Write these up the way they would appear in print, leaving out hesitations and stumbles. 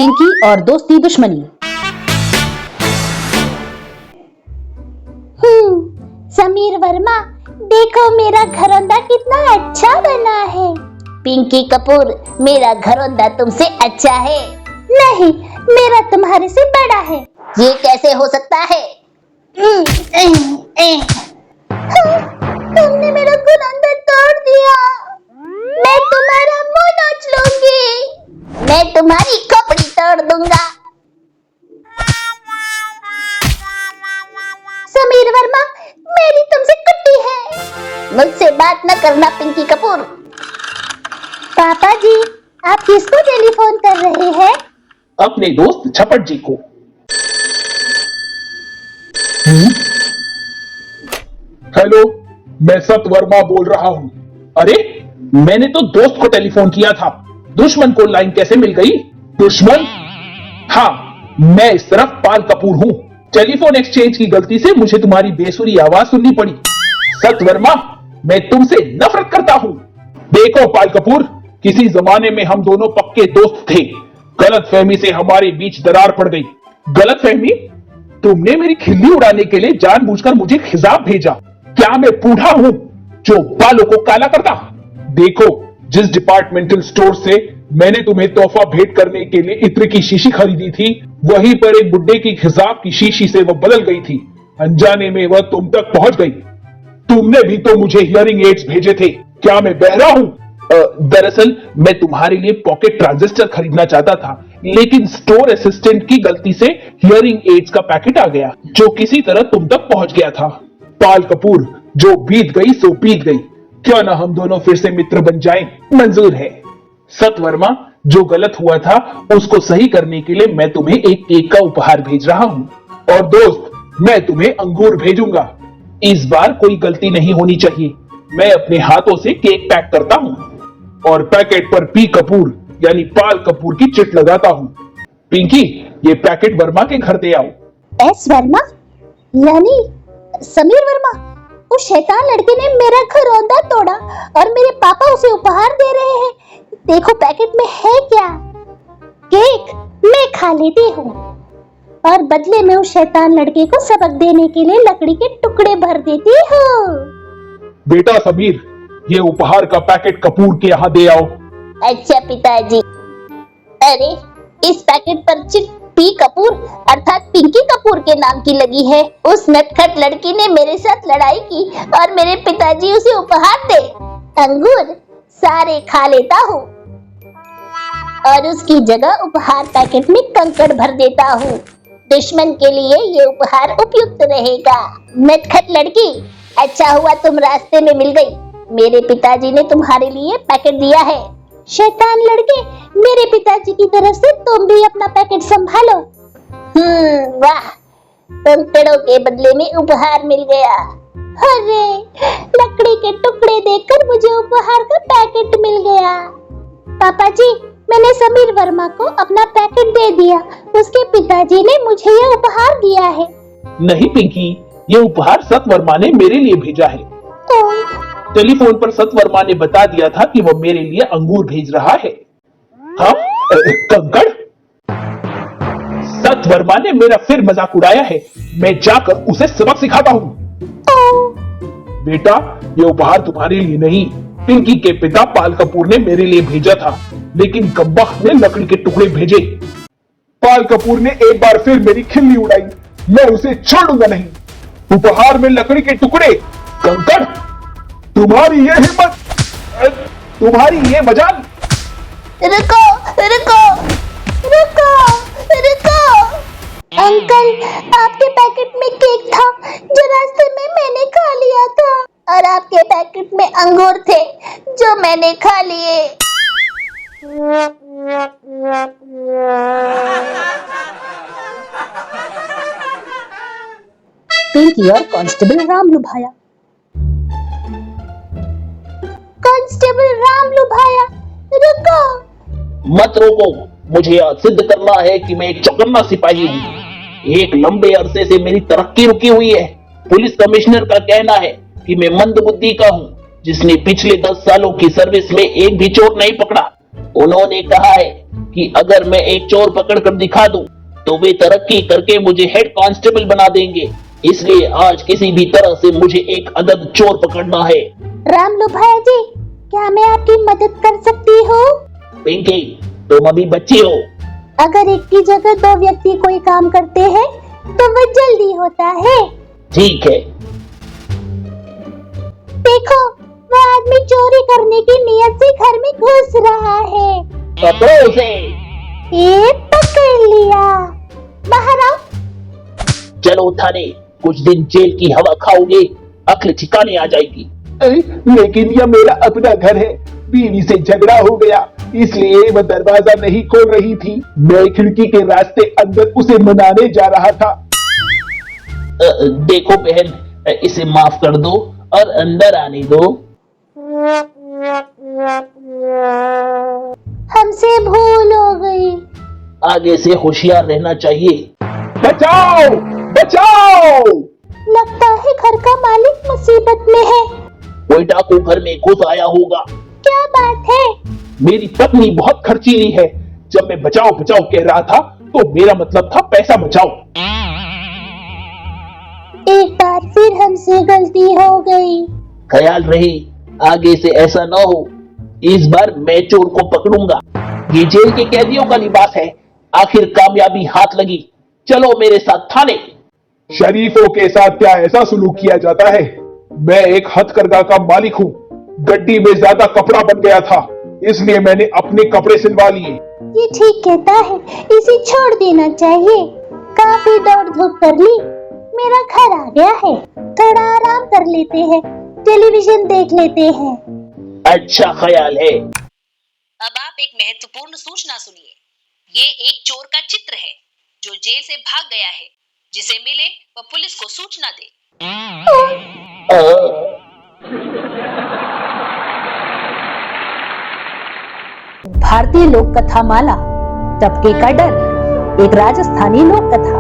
पिंकी और दोस्ती दुश्मनी। समीर वर्मा, देखो मेरा घरौंदा कितना अच्छा बना है। पिंकी कपूर, मेरा घरौंदा तुमसे अच्छा है। नहीं, मेरा तुम्हारे से बड़ा है। ये कैसे हो सकता है? तुमने मेरा घरौंदा तोड़ दिया। मैं तुम्हारा मुंह नोच लूंगी। मैं तुम्हारी खोपड़ी तोड़ दूंगा। समीर वर्मा, मेरी तुमसे कुट्टी है। मुझसे बात न करना पिंकी कपूर। पापा जी, आप किसको टेलीफोन कर रहे हैं? अपने दोस्त छपट जी को। हेलो, मैं सत वर्मा बोल रहा हूँ। अरे, मैंने तो दोस्त को टेलीफोन किया था। दुश्मन को लाइन कैसे मिल गई? दुश्मन? हाँ, मैं इस तरफ पाल कपूर हूँ। टेलीफोन एक्सचेंज की गलती से मुझे तुम्हारी बेसुरी आवाज सुननी पड़ी। सत वर्मा, मैं तुमसे नफरत करता हूँ। देखो पाल कपूर, किसी जमाने में हम दोनों पक्के दोस्त थे। गलतफहमी से हमारे बीच दरार पड़ गई। गलतफहमी? तुमने मेरी खिल्ली उड़ाने के लिए जानबूझकर मुझे खिजाब भेजा। क्या मैं बूढ़ा हूं जो बालों को काला करता? देखो, जिस डिपार्टमेंटल स्टोर से मैंने तुम्हें तोहफा भेंट करने के लिए इत्र की शीशी खरीदी थी, वहीं पर एक बुड्ढे की खिजाब की शीशी से वह बदल गई थी। अनजाने में वह तुम तक पहुंच गई। तुमने भी तो मुझे हियरिंग एड्स भेजे थे। क्या मैं बहरा हूं? दरअसल मैं तुम्हारे लिए पॉकेट ट्रांजिस्टर खरीदना चाहता था, लेकिन स्टोर असिस्टेंट की गलती से हियरिंग एड्स का पैकेट आ गया, जो किसी तरह तुम तक पहुंच गया था। पाल कपूर, जो बीत गई सो बीत गई। क्यों ना हम दोनों फिर से मित्र बन जाएं? मंजूर है। सत वर्मा, जो गलत हुआ था उसको सही करने के लिए मैं तुम्हें एक केक का उपहार भेज रहा हूं। और दोस्त, मैं तुम्हें अंगूर भेजूंगा। इस बार कोई गलती नहीं होनी चाहिए। मैं अपने हाथों से केक पैक करता हूं और पैकेट पर पी कपूर यानी पाल कपूर की चिट लगाता हूं। पिंकी, ये पैकेट वर्मा के घर दे आओ। एस वर्मा यानी समीर वर्मा, उस शैतान लड़के ने मेरा घरौंदा तोड़ा और मेरे पापा उसे उपहार दे रहे हैं। देखो पैकेट में है क्या? केक मैं खा लेती हूँ और बदले में उस शैतान लड़के को सबक देने के लिए लकड़ी के टुकड़े भर देती हूँ। बेटा समीर, ये उपहार का पैकेट कपूर के यहाँ दे आओ। अच्छा पिताजी। अरे, इस पैकेट पर चिट पी कपूर अर्थात पिंकी कपूर के नाम की लगी है। उस नटखट लड़की ने मेरे साथ लड़ाई की और मेरे पिताजी उसे उपहार दे। अंगूर सारे खा लेता हूँ और उसकी जगह उपहार पैकेट में कंकड़ भर देता हूँ। दुश्मन के लिए ये उपहार उपयुक्त रहेगा। नटखट लड़की, अच्छा हुआ तुम रास्ते में मिल गई। मेरे पिताजी ने तुम्हारे लिए पैकेट दिया है। शैतान लड़के, मेरे पिताजी की तरफ से तुम भी अपना पैकेट संभालो। वाह, कंकड़ों के बदले में उपहार मिल गया। अरे, लकड़ी के टुकड़े देकर मुझे उपहार का पैकेट मिल गया। पापा जी, मैंने समीर वर्मा को अपना पैकेट दे दिया। उसके पिताजी ने मुझे यह उपहार दिया है। नहीं पिंकी, ये उपहार सत वर्मा ने मेरे लिए भेजा है। टेलीफोन पर सत वर्मा ने बता दिया था कि वो मेरे लिए अंगूर भेज रहा है। हाँ, कंकड़? सत वर्मा ने मेरा फिर मजाक उड़ाया है। मैं जाकर उसे सबक सिखाता हूँ। बेटा, ये उपहार तुम्हारे लिए नहीं, पिंकी के पिता पाल कपूर ने मेरे लिए भेजा था, लेकिन कमबख्त ने लकड़ी के टुकड़े भेजे। पाल कपूर ने एक बार फिर मेरी खिल्ली उड़ाई। मैं उसे छोड़ूंगा नहीं। उपहार में लकड़ी के टुकड़े? कंकड़, तुम्हारी ये हिम्मत, तुम्हारी ये मजाल। रुको रुको रुको रुको। अंकल, आपके पैकेट में केक था जो रास्ते में मैंने खा लिया था और आपके पैकेट में अंगूर थे जो मैंने खा लिए। पिंकी और कांस्टेबल राम लुभाया। कांस्टेबल राम लुभाया, रुको। मत रोको, मुझे आज सिद्ध करना है कि मैं एक चौकन्ना सिपाही हूँ। एक लंबे अरसे से मेरी तरक्की रुकी हुई है। पुलिस कमिश्नर का कहना है कि मैं मंदबुद्धि का हूँ, जिसने पिछले 10 सालों की सर्विस में एक भी चोर नहीं पकड़ा। उन्होंने कहा है कि अगर मैं एक चोर पकड़ कर दिखा दूं, तो वे तरक्की करके मुझे हेड कांस्टेबल बना देंगे। इसलिए आज किसी भी तरह से मुझे एक अदद चोर पकड़ना है। रामलू भैया जी, क्या मैं आपकी मदद कर सकती हूँ? पिंकी, तुम अभी बच्ची हो। अगर एक की जगह दो व्यक्ति कोई काम करते हैं तो वो जल्दी होता है। ठीक है। देखो, वो आदमी चोरी करने की नियत से घर में घुस रहा है। पकड़ो उसे। ये पकड़ लिया। बाहर आओ। चलो थाने, कुछ दिन जेल की हवा खाओगे, अक्ल ठिकाने आ जाएगी। लेकिन यह मेरा अपना घर है, बीवी से झगड़ा हो गया, इसलिए वह दरवाजा नहीं खोल रही थी। मैं खिड़की के रास्ते अंदर उसे मनाने जा रहा था। देखो बहन, इसे माफ कर दो और अंदर आने दो। हमसे भूल हो गई। आगे से होशियार रहना चाहिए। बचाओ, बचाओ! लगता है घर का मालिक मुसीबत में है। कोई डाकू घर में घुस आया होगा। क्या बात है? मेरी पत्नी बहुत खर्चीली है। जब मैं बचाओ बचाओ कह रहा था तो मेरा मतलब था पैसा बचाओ। एक बार फिर हमसे गलती हो गई। ख्याल रहे आगे से ऐसा न हो। इस बार मैं चोर को पकड़ूंगा। ये जेल के कैदियों का लिबास है। आखिर कामयाबी हाथ लगी। चलो मेरे साथ थाने। शरीफों के साथ क्या ऐसा सलूक किया जाता है? मैं एक हथकरघा का मालिक हूँ। गड्डी में ज्यादा कपड़ा बन गया था, इसलिए मैंने अपने कपड़े सिलवा लिए। ये ठीक कहता है, इसे छोड़ देना चाहिए। काफी दौड़ धूप कर ली, मेरा घर आ गया है। थोड़ा आराम कर लेते हैं, टेलीविजन देख लेते हैं। अच्छा ख्याल है। अब आप एक महत्वपूर्ण सूचना सुनिए। ये एक चोर का चित्र है जो जेल से भाग गया है। जिसे मिले वह पुलिस को सूचना दे। भारतीय लोक कथा माला, टपके का डर, एक राजस्थानी लोक कथा।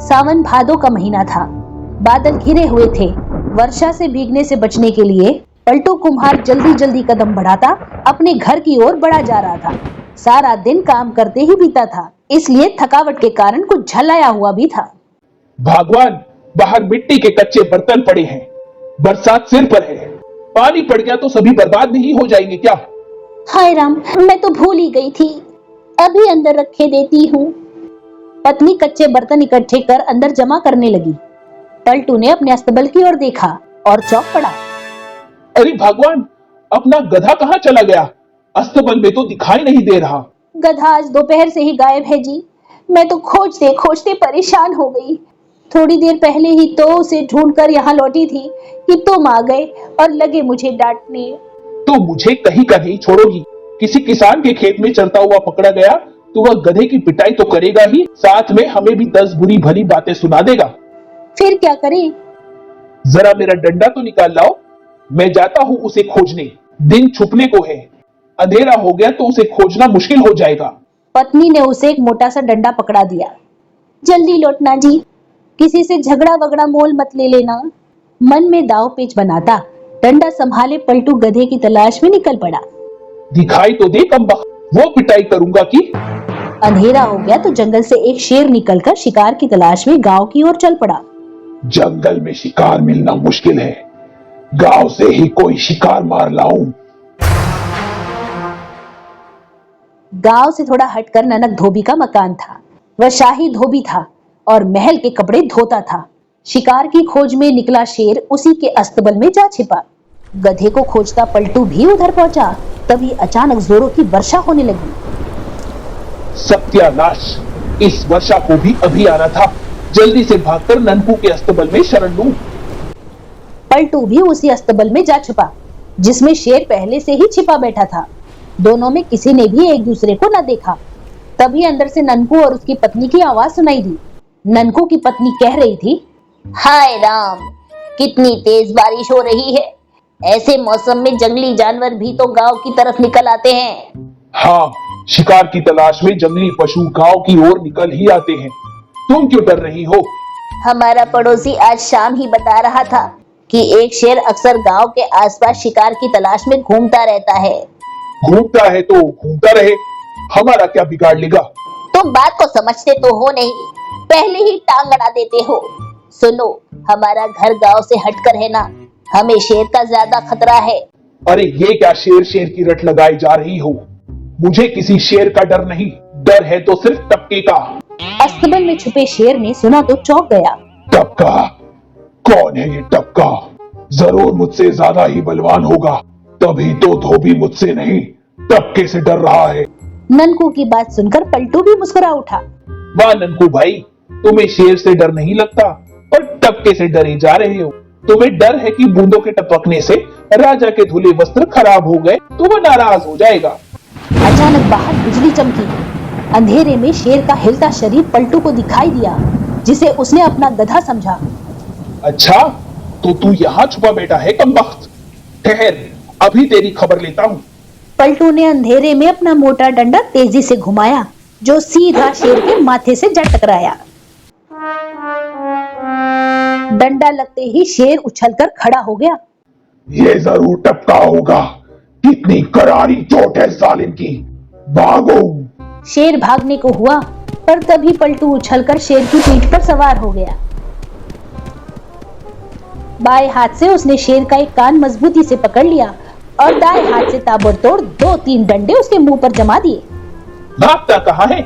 सावन भादों का महीना था। बादल घिरे हुए थे। वर्षा से भीगने से बचने के लिए पलटू कुम्हार जल्दी जल्दी कदम बढ़ाता अपने घर की ओर बढ़ा जा रहा था। सारा दिन काम करते ही बीता था, इसलिए थकावट के कारण कुछ झल्लाया हुआ भी था। भगवान, बाहर मिट्टी के कच्चे बर्तन पड़े हैं। बरसात सिर पर है। पानी पड़ गया तो सभी बर्बाद नहीं हो जाएंगे क्या? हाय राम, मैं तो भूल ही गई थी। अभी अंदर रखे देती हूँ। पत्नी कच्चे बर्तन इकट्ठे कर अंदर जमा करने लगी। पलटू ने अपने अस्तबल की ओर देखा और चौंक पड़ा। अरे भगवान, अपना गधा कहाँ चला गया? अस्तबल में तो दिखाई नहीं दे रहा। गधा आज दोपहर से ही गायब है जी। मैं तो खोजते खोजते परेशान हो गई। थोड़ी देर पहले ही तो उसे ढूंढकर यहाँ लौटी थी कि तुम आ गए और लगे मुझे डांटने। तो मुझे कहीं का नहीं छोड़ोगी? किसी किसान के खेत में चलता हुआ पकड़ा गया तो वह गधे की पिटाई तो करेगा ही, साथ में हमें भी 10 बुरी भली बातें सुना देगा। फिर क्या करें? जरा मेरा डंडा तो निकाल लाओ। मैं जाता हूँ उसे खोजने। दिन छुपने को है। अंधेरा हो गया तो उसे खोजना मुश्किल हो जाएगा। पत्नी ने उसे एक मोटा सा डंडा पकड़ा दिया। जल्दी लौटना जी, किसी से झगड़ा वगड़ा मोल मत ले लेना। मन में दाव पेच बनाता डंडा संभाले पलटू गधे की तलाश में निकल पड़ा। दिखाई तो दे कमबख्त, वो पिटाई करूंगा कि? अंधेरा हो गया तो जंगल से एक शेर निकलकर शिकार की तलाश में गांव की ओर चल पड़ा। जंगल में शिकार मिलना मुश्किल है। गांव से ही कोई शिकार मार लाऊं। गांव से थोड़ा हटकर ननक धोबी का मकान था। वह शाही धोबी था और महल के कपड़े धोता था। शिकार की खोज में निकला शेर उसी के अस्तबल में जा छिपा। गधे को खोजता पलटू भी उधर पहुंचा। तभी अचानक जोरों की वर्षा होने लगी। सत्यानाश, इस वर्षा को भी अभी आना था। जल्दी से भागकर ननकू के अस्तबल में शरण लूं। पलटू भी उसी अस्तबल में जा छुपा जिसमें शेर पहले से ही छिपा बैठा था। दोनों में किसी ने भी एक दूसरे को न देखा। तभी अंदर से ननकू और उसकी पत्नी की आवाज सुनाई दी। ननकू की पत्नी कह रही थी, हाय राम, कितनी तेज बारिश हो रही है। ऐसे मौसम में जंगली जानवर भी तो गांव की तरफ निकल आते हैं। हाँ, शिकार की तलाश में जंगली पशु गांव की ओर निकल ही आते हैं। तुम क्यों डर रही हो? हमारा पड़ोसी आज शाम ही बता रहा था कि एक शेर अक्सर गांव के आसपास शिकार की तलाश में घूमता रहता है। घूमता है तो घूमता रहे, हमारा क्या बिगाड़ लेगा। तुम बात को समझते तो हो नहीं, पहले ही टांग अड़ा देते हो। सुनो, हमारा घर गांव से हटकर है ना, हमें शेर का ज्यादा खतरा है। अरे ये क्या शेर शेर की रट लगाई जा रही हो। मुझे किसी शेर का डर नहीं, डर है तो सिर्फ टपके का। अस्तबल में छुपे शेर ने सुना तो चौंक गया। टपका? कौन है ये टपका? जरूर मुझसे ज्यादा ही बलवान होगा, तभी तो धोबी मुझसे नहीं टपके से डर रहा है। ननकू की बात सुनकर पलटू भी मुस्कुरा उठा। वाह ननकू भाई, तुम्हें शेर से डर नहीं लगता और टपके से डरे जा रहे हो। तुम्हें डर है कि बूंदों के टपकने से राजा के धुले वस्त्र खराब हो गए तो वो नाराज हो जाएगा। अचानक बाहर बिजली चमकी। अंधेरे में शेर का हिलता शरीर पलटू को दिखाई दिया, जिसे उसने अपना गधा समझा। अच्छा, तो तू यहाँ छुपा बैठा है कमबख्त। ठहर, अभी तेरी खबर लेता हूँ। पलटू ने अंधेरे में अपना मोटा डंडा तेजी से घुमाया, जो सीधा शेर के माथे से जा टकराया। डंडा लगते ही शेर उछलकर खड़ा हो गया। ये जरूर टपका होगा, कितनी करारी चोट है जालिम की। भागो! शेर भागने को हुआ, पर तभी पलटू उछलकर शेर की पीठ पर सवार हो गया। बाएं हाथ से उसने शेर का एक कान मजबूती से पकड़ लिया और दाएं हाथ से ताबड़तोड़ 2-3 डंडे उसके मुंह पर जमा दिए। भागता कहाँ है?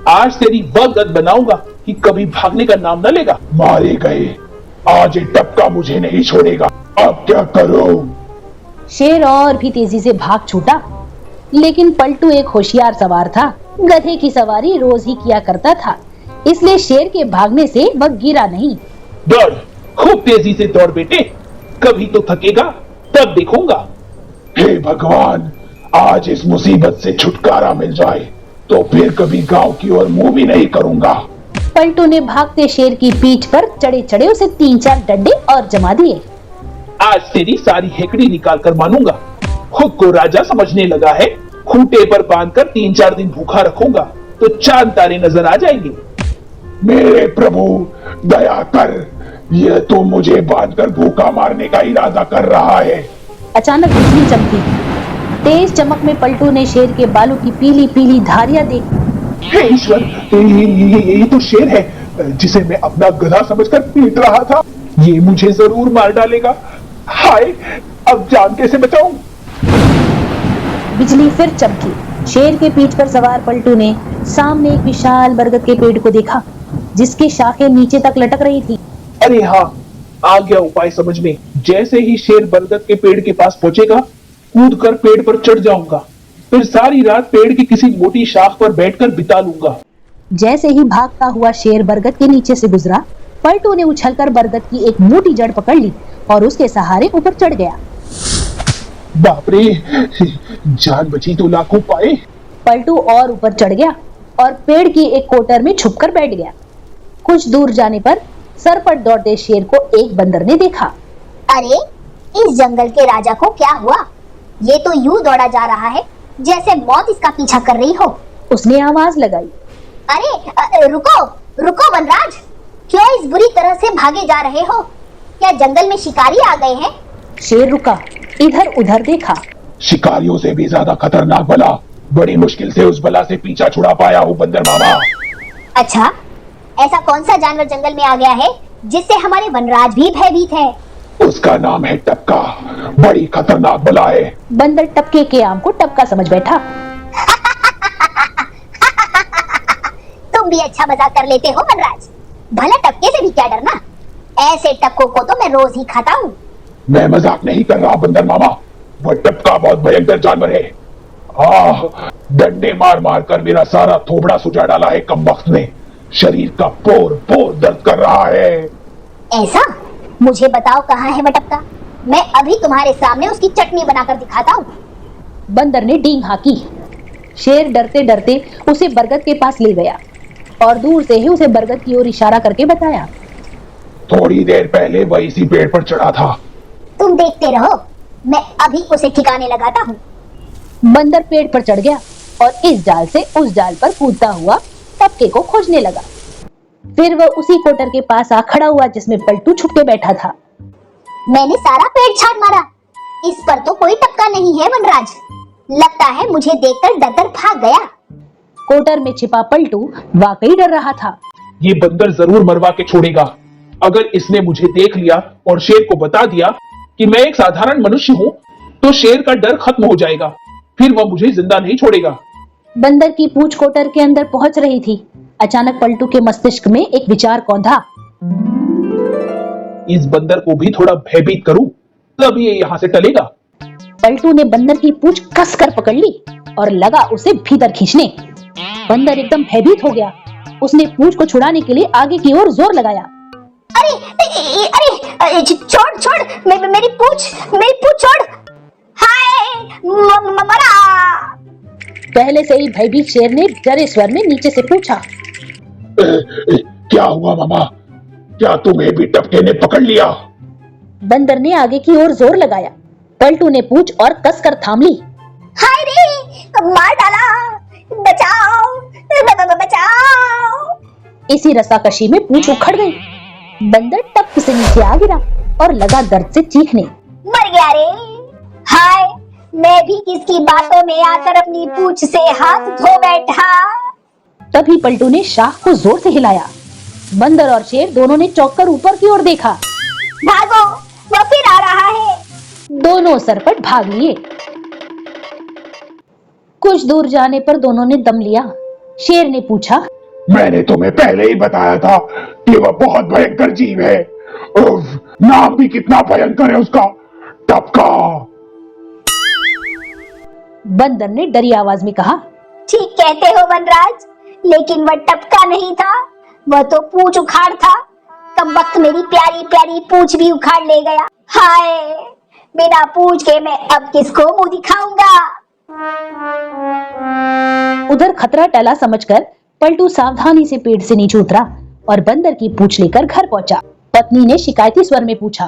आज तेरी वह गद बनाऊंगा कि कभी भागने का नाम न लेगा। मारे गए, आज ये टपका मुझे नहीं छोड़ेगा। अब क्या करूं? शेर और भी तेजी से भाग छूटा, लेकिन पलटू एक होशियार सवार था। गधे की सवारी रोज ही किया करता था, इसलिए शेर के भागने से वह गिरा नहीं। दौड़, खूब तेजी से दौड़ बेटे, कभी तो थकेगा, तब देखूंगा। हे भगवान, आज इस मुसीबत से छुटकारा मिल जाए तो फिर कभी गांव की ओर मुंह भी नहीं करूंगा। पलटू ने भागते शेर की पीठ पर चढ़े चढ़े उसे 3-4 डंडे और जमा दिए। आज तेरी सारी हेकड़ी निकाल कर मानूंगा। खुद को राजा समझने लगा है, खूंटे पर बांधकर 3-4 दिन भूखा रखूंगा तो चांद तारे नजर आ जाएंगे। मेरे प्रभु दया कर, यह तो मुझे बांधकर भूखा मारने का इरादा कर रहा है। अचानक बिजली चमकी। तेज चमक में पलटू ने शेर के बालों की पीली पीली धारियां देखी। हे ईश्वर, ये तो शेर है जिसे मैं अपना गधा समझकर पीट रहा था। ये मुझे जरूर मार डालेगा। हाय, अब जान कैसे बचाऊं? बिजली फिर चमकी। शेर के पीठ पर सवार पलटू ने सामने एक विशाल बरगद के पेड़ को देखा, जिसकी शाखें नीचे तक लटक रही थी। अरे हाँ, आ गया उपाय समझ में। जैसे ही शेर बरगद के पेड़ के पास पहुंचेगा, कूदकर पेड़ पर चढ़ जाऊंगा, फिर सारी रात पेड़ की किसी मोटी शाख पर बैठकर बिता लूंगा। जैसे ही भागता हुआ शेर बरगद के नीचे से गुजरा, पलटू ने उछलकर बरगद की एक मोटी जड़ पकड़ ली और उसके सहारे ऊपर चढ़ गया। बाप रे, जान बची तो लाखों पाए। पलटू और ऊपर चढ़ गया और पेड़ की एक कोटर में छुपकर बैठ गया। कुछ दूर जाने पर सरपट दौड़ते शेर को एक बंदर ने देखा। अरे, इस जंगल के राजा को क्या हुआ? ये तो यूं दौड़ा जा रहा है जैसे मौत इसका पीछा कर रही हो। उसने आवाज लगाई। अरे रुको रुको वनराज, क्यों इस बुरी तरह से भागे जा रहे हो? क्या जंगल में शिकारी आ गए हैं? शेर रुका, इधर उधर देखा। शिकारियों से भी ज्यादा खतरनाक बला, बड़ी मुश्किल से उस बला से पीछा छुड़ा पाया हूँ बंदर मामा। अच्छा, ऐसा कौन सा जानवर जंगल में आ गया है जिससे हमारे वनराज भी भयभीत है? उसका नाम है टपका, बड़ी खतरनाक बला है। बंदर टपके के आम को टपका समझ बैठा। तुम भी अच्छा मजाक कर लेते हो वनराज। भला टपके से भी क्या डरना, ऐसे टपकों को तो मैं रोज ही खाता हूँ। मैं मजाक नहीं कर रहा बंदर मामा, वह टपका बहुत भयंकर जानवर है। आह, डंडे मार मार कर मेरा सारा थोबड़ा सुझा डाला है कमबख्त ने। शरीर का पोर पोर दर्द कर रहा है। ऐसा? मुझे बताओ कहाँ है वह टपका, मैं अभी तुम्हारे सामने उसकी चटनी बनाकर दिखाता हूँ। बंदर ने डींग हाकी। शेर डरते डरते उसे बरगद के पास ले गया और दूर से ही उसे बरगद की ओर इशारा करके बताया। थोड़ी देर पहले वह इसी पेड़ पर चढ़ा था। तुम देखते रहो, मैं अभी उसे ठिकाने लगाता हूँ। बंदर पेड़ पर चढ़ गया और इस जाल से उस जाल पर कूदता हुआ टपके को खोजने लगा। फिर वह उसी कोटर के पास आ खड़ा हुआ जिसमें पलटू छुप के बैठा था। मैंने सारा पेड़ छान मारा, इस पर तो कोई टपका नहीं है वनराज। लगता है मुझे देखकर डर भाग गया। कोटर में छिपा पलटू वाकई डर रहा था। ये बंदर जरूर मरवा के छोड़ेगा। अगर इसने मुझे देख लिया और शेर को बता दिया कि मैं एक साधारण मनुष्य हूँ, तो शेर का डर खत्म हो जाएगा, फिर वह मुझे जिंदा नहीं छोड़ेगा। बंदर की पूंछ कोटर के अंदर पहुंच रही थी। अचानक पलटू के मस्तिष्क में एक विचार कौंधा। इस बंदर को भी थोड़ा भयभीत करूं, तब ये यहाँ से टलेगा। पलटू ने बंदर की पूंछ कसकर पकड़ ली और लगा उसे भीतर खींचने। बंदर एकदम भयभीत हो गया। उसने पूंछ को छुड़ाने के लिए आगे की ओर जोर लगाया। अरे छोड़ मेरी पूंछ छोड़। हाय मरा। पहले से ही भयभीत शेर ने डरे स्वर में नीचे से पूछा, क्या हुआ मामा? क्या तुम्हें भी टपके ने पकड़ लिया? बंदर ने आगे की ओर जोर लगाया। पलटू ने पूंछ और कसकर थाम ली। हाय रे, मार डाला, बचाओ। इसी रस्साकशी में पूंछ उखड़ गई। बंदर टप से नीचे आ गिरा और लगा दर्द से चीखने। मर गया रे। हाय, मैं भी किसकी बातों में आकर अपनी पूंछ से हाथ धो बैठा। तभी पलटू ने शाख को जोर से हिलाया। बंदर और शेर दोनों ने चौंक कर ऊपर की ओर देखा। भागो, वो फिर आ रहा है। दोनों सरपट भाग लिए। कुछ दूर जाने पर दोनों ने दम लिया। शेर ने पूछा, मैंने तुम्हें पहले ही बताया था कि वह बहुत भयंकर जीव है। उफ, नाम भी कितना भयंकर है उसका, टपका। बंदर ने डरी आवाज में कहा, ठीक कहते हो वनराज, लेकिन वह टपका नहीं था, वह तो पूंछ उखाड़ था। कब वक्त मेरी प्यारी प्यारी पूंछ भी उखाड़ ले गया। हाय, बिना पूंछ के मैं अब किसको मुंह दिखाऊंगा। उधर खतरा टला समझकर पलटू सावधानी से पेड़ से नीचे उतरा और बंदर की पूंछ लेकर घर पहुंचा। पत्नी ने शिकायती स्वर में पूछा,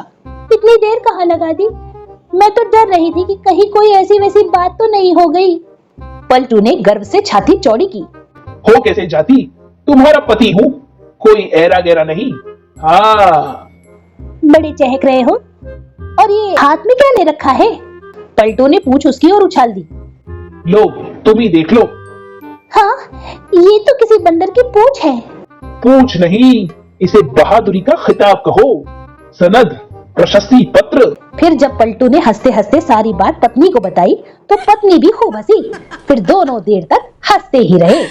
इतनी देर कहाँ लगा दी? मैं तो डर रही थी कि कहीं कोई ऐसी वैसी बात तो नहीं हो गई। पलटू ने गर्व से छाती चौड़ी की। हो कैसे जाती, तुम्हारा पति हूँ, कोई ऐरा गैरा नहीं। हाँ, बड़े चहक रहे हो। और ये हाथ में क्या ले रखा है? पलटू ने पूंछ उसकी ओर उछाल दी। लो, तुम ही देख लो। हाँ, ये तो किसी बंदर की पूंछ है। पूंछ नहीं, इसे बहादुरी का खिताब कहो, सनद, प्रशस्ति पत्र। फिर जब पलटू ने हंसते हंसते सारी बात पत्नी को बताई, तो पत्नी भी खूब हंसी। फिर दोनों देर तक हंसते ही रहे।